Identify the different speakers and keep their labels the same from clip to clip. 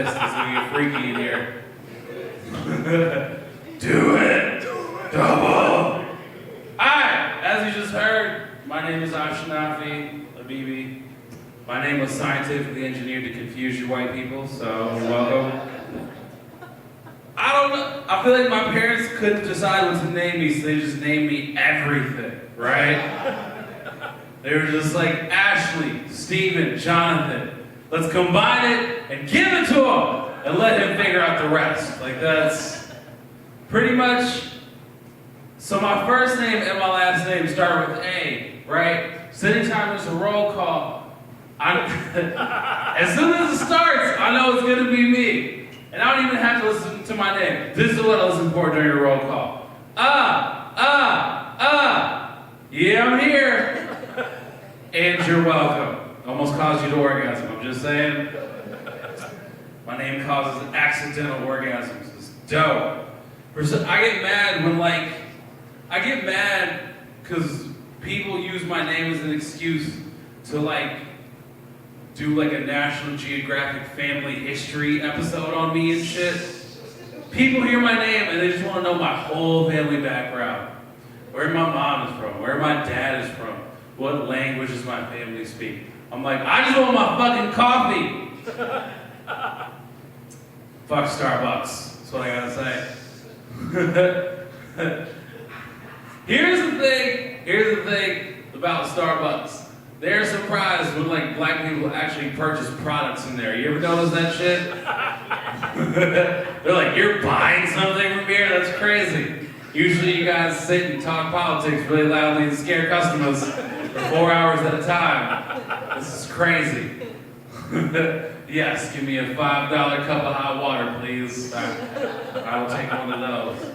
Speaker 1: This is gonna get freaky in here. Do it! Double! Alright, as you just heard, my name is Ashinafie Abe Bar. My name was scientifically engineered to confuse you white people, so welcome. I don't know, I feel like my parents couldn't decide what to name me, so they just named me everything, right? They were just like, Ashley, Steven, Jonathan. Let's combine it and give it to him and let him figure out the rest. Like that's pretty much, so my first name and my last name start with A, right? So anytime there's a roll call, as soon as it starts, I know it's gonna be me. And I don't even have to listen to my name. This is what I listen for during a roll call. Yeah, I'm here. And you're welcome. Almost caused you to orgasm, I'm just saying. My name causes accidental orgasms. It's dope. I get mad when I get mad because people use my name as an excuse to do a National Geographic family history episode on me and shit. People hear my name and they just want to know my whole family background. Where my mom is from, where my dad is from, what languages my family speak. I'm like, I just want my fucking coffee. Fuck Starbucks, that's what I gotta say. Here's the thing about Starbucks. They're surprised when black people actually purchase products in there. You ever notice that shit? They're like, you're buying something from here? That's crazy. Usually you guys sit and talk politics really loudly and scare customers for 4 hours at a time. This is crazy. Yes, give me a $5 cup of hot water, please. I will take one of those.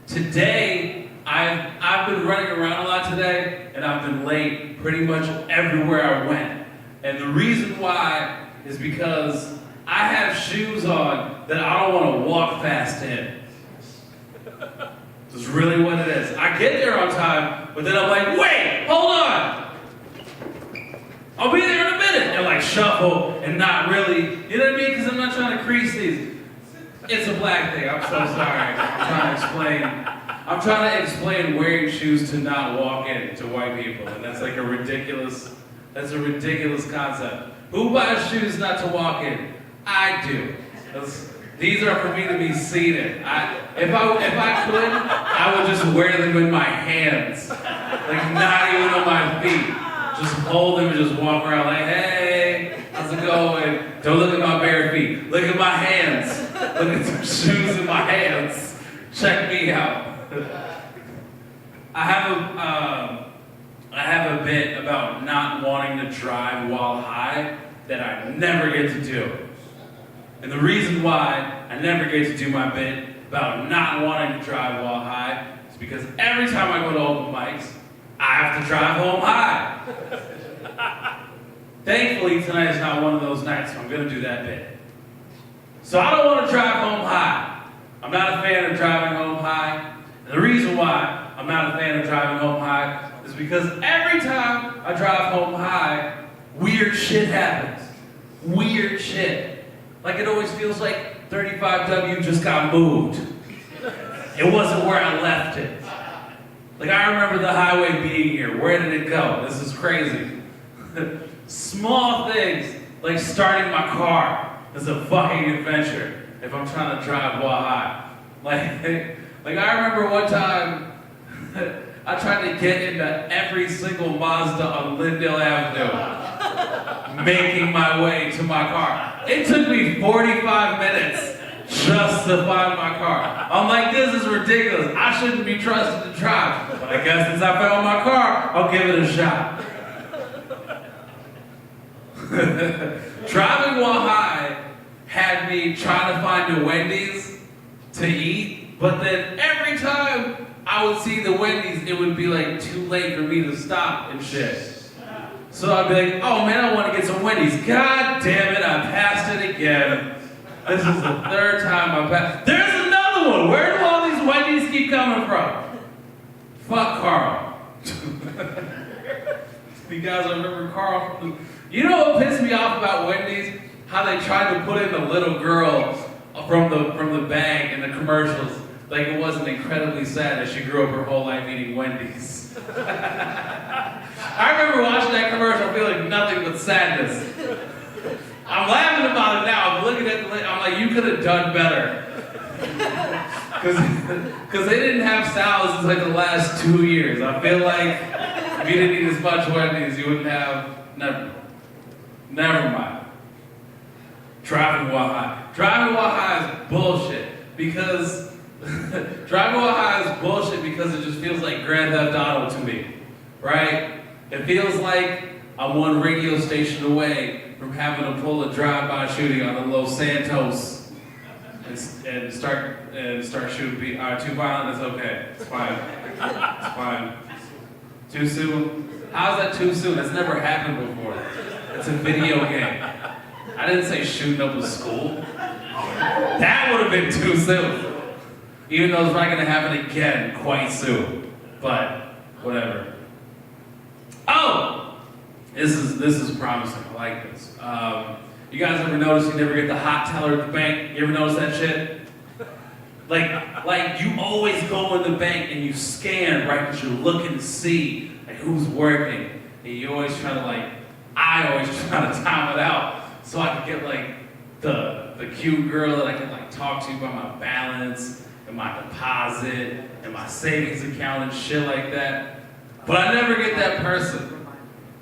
Speaker 1: Today, I've been running around a lot today, and I've been late pretty much everywhere I went. And the reason why is because I have shoes on that I don't want to walk fast in. That's really what it is. I get there on time, but then I'm like, wait, hold on. I'll be there in a minute. And shuffle and not really, you know what I mean? Because I'm not trying to crease these. It's a black thing, I'm so sorry. I'm trying to explain wearing shoes to not walk in to white people. And that's a ridiculous concept. Who buys shoes not to walk in? I do. These are for me to be seated. If I could, I would just wear them in my hands. Not even on my feet. Just hold them and just walk around like, hey, how's it going? Don't look at my bare feet. Look at my hands. Look at the shoes in my hands. Check me out. I have a bit about not wanting to drive while high that I never get to do. And the reason why I never get to do my bit about not wanting to drive while high is because every time I go to open mics, I have to drive home high. Thankfully, tonight is not one of those nights, so I'm going to do that bit. So I don't want to drive home high. I'm not a fan of driving home high. And the reason why I'm not a fan of driving home high is because every time I drive home high, weird shit happens. Weird shit. It always feels like 35W just got moved. It wasn't where I left it. I remember the highway being here. Where did it go? This is crazy. Small things, like starting my car, is a fucking adventure if I'm trying to drive while high. I remember one time, I tried to get into every single Mazda on Lindale Avenue, making my way to my car. It took me 45 minutes just to find my car. I'm like, this is ridiculous. I shouldn't be trusted to drive. But I guess since I found my car, I'll give it a shot. Driving while high had me trying to find a Wendy's to eat, but then every time I would see the Wendy's, it would be too late for me to stop and shit. So I'd be like, oh man, I want to get some Wendy's. God damn it, I passed it again. This is the third time I passed. There's another one. Where do all these Wendy's keep coming from? Fuck Carl. You guys remember Carl? You know what pissed me off about Wendy's? how they tried to put in the little girl from the bag in the commercials. Like it wasn't incredibly sad that she grew up her whole life eating Wendy's. I remember watching that commercial feeling nothing but sadness. I'm laughing about it now. I'm looking at I'm like, you could have done better. Because they didn't have salads in like the last 2 years. I feel like if you didn't eat as much Wendy's, you wouldn't have, never mind. Driving while high. Driving while high is bullshit because driving while high is bullshit because it just feels like Grand Theft Auto to me, right? It feels like I'm one radio station away from having to pull a drive-by shooting on the Los Santos and start shooting. Too violent is okay. It's fine. It's fine. Too soon? How's that too soon? That's never happened before. It's a video game. I didn't say shooting up a school. That would have been too soon. Even though it's probably going to happen again quite soon. But, whatever. Oh! This is promising. I like this. You guys ever notice you never get the hot teller at the bank? You ever notice that shit? Like you always go in the bank and you scan, right? Because you're looking to see like who's working. And you always try to I always try to time it out so I can get like the cute girl that I can like talk to about my balance and my deposit and my savings account and shit like that. But I never get that person.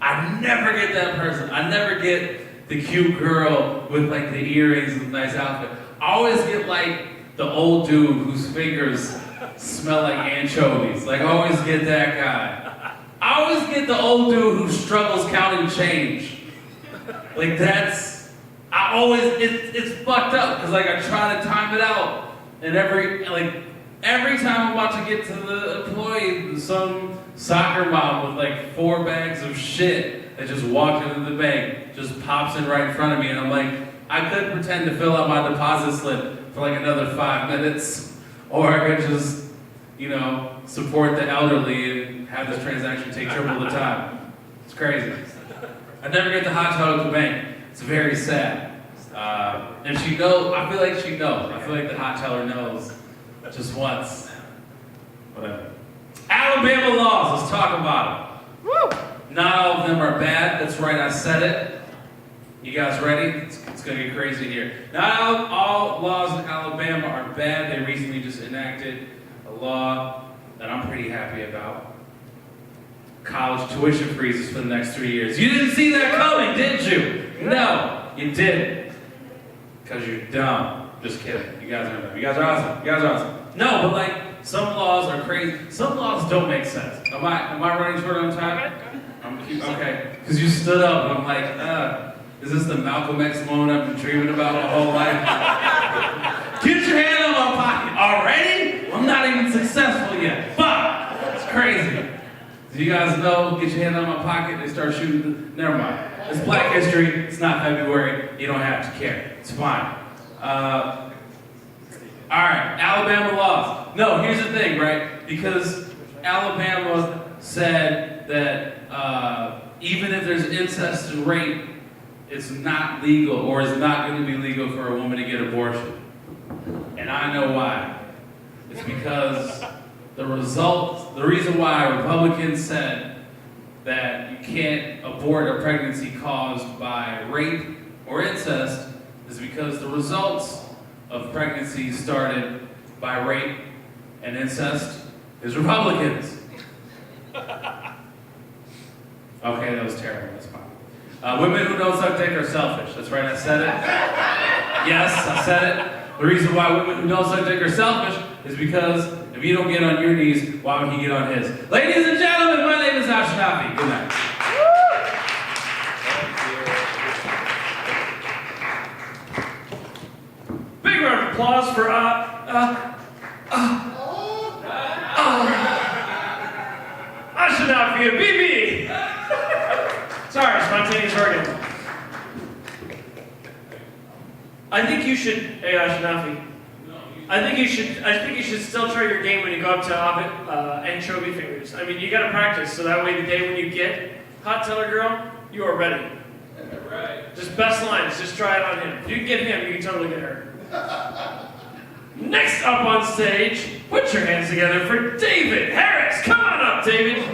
Speaker 1: I never get that person. I never get the cute girl with like the earrings and the nice outfit. I always get like the old dude whose fingers smell like anchovies. Like I always get that guy. I always get the old dude who struggles counting change. Like it's fucked up because like I try to time it out and every time I'm about to get to the employee, some soccer mom with like 4 bags of shit that just walked into the bank just pops in right in front of me and I'm like, I could pretend to fill out my deposit slip for like another 5 minutes or I could just, support the elderly and have this transaction take triple the time. It's crazy. I never get the hot tub at the bank. It's very sad. And she knows, I feel like she knows. I feel like the hot teller knows just once. Whatever. Alabama laws, let's talk about them. Woo! Not all of them are bad. That's right, I said it. You guys ready? It's going to get crazy here. Not all laws in Alabama are bad. They recently just enacted a law that I'm pretty happy about. College tuition freezes for the next 3 years. You didn't see that coming, did you? No, you didn't. Because you're dumb. Just kidding. You guys are dumb. You guys are awesome. You guys are awesome. No, but like, some laws are crazy. Some laws don't make sense. Am I running short on time? I'm cute. Okay. Because you stood up and I'm like, is this the Malcolm X moment I've been dreaming about my whole life? Get your hand on my pocket. Already? Well, I'm not even successful yet. But it's crazy. Do you guys know, get your hand on my pocket, they start shooting, never mind. It's Black History, it's not February, you don't have to care. It's fine. Alright, Alabama laws. No, here's the thing, right? Because Alabama said that even if there's incest and rape, it's not legal, or it's not going to be legal for a woman to get abortion. And I know why. It's because the reason why Republicans said that you can't abort a pregnancy caused by rape or incest is because the results of pregnancies started by rape and incest is Republicans. Okay, that was terrible. That's fine. Women who don't suck dick are selfish. That's right, I said it. Yes, I said it. The reason why women who don't suck dick are selfish is because if you don't get on your knees, why would he get on his? Ladies and gentlemen, my name is Ashinafie. Good night.
Speaker 2: Big round of applause for Ashinafie Abe Bar. Sorry, spontaneous organ. I think you should, hey Ashinafie. I think you should still try your game when you go up to anchovy fingers. I mean, you gotta practice so that way the day when you get hot teller girl, you are ready.
Speaker 1: Right.
Speaker 2: Just best lines. Just try it on him. If you can get him, you can totally get her. Next up on stage, put your hands together for David Harris. Come on up, David.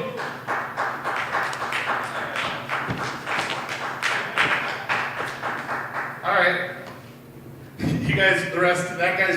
Speaker 3: All right. You guys, the rest, that guy's